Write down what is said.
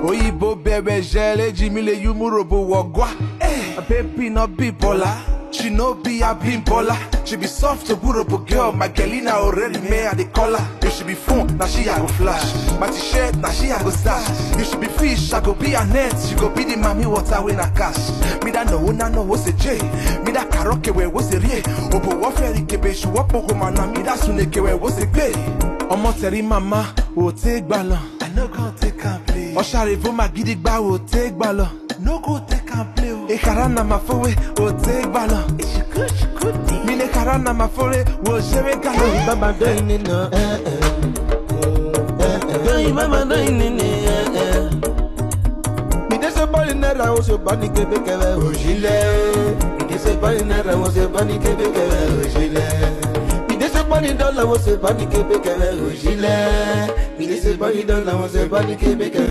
Oyibo bebe jele jimile yumurobo wogwa. A baby no be bola. She no be a bimbola. She be soft to burobo girl. My gelina already made her the collar. You should be phone, now she a go flash. My t-shirt, now she a go stash. You should be fish, I go be a net. She go be the mommy water when I cash. Me that no what's a J. Me that karaoke where was a re. Obo waferi kebe shu wapo mana. Me that suneke where was a gay. Omo teri mama, o take ballon. I no gon' take and play. Osharivo magidigba, o take ballon. No go take and play. E karana mafowe, o take ballon. She could. Mine karana mafore, o jere gallon. Baba doing it no. Baba doing it. Me dey say boy nera o se bani kebe kebe o jile. Me dey say boy nera o se bani kebe kebe o jile. Me dey say boy dollar o se bani kebe kebe o jile. Me dey say boy dollar o se bani kebe kebe.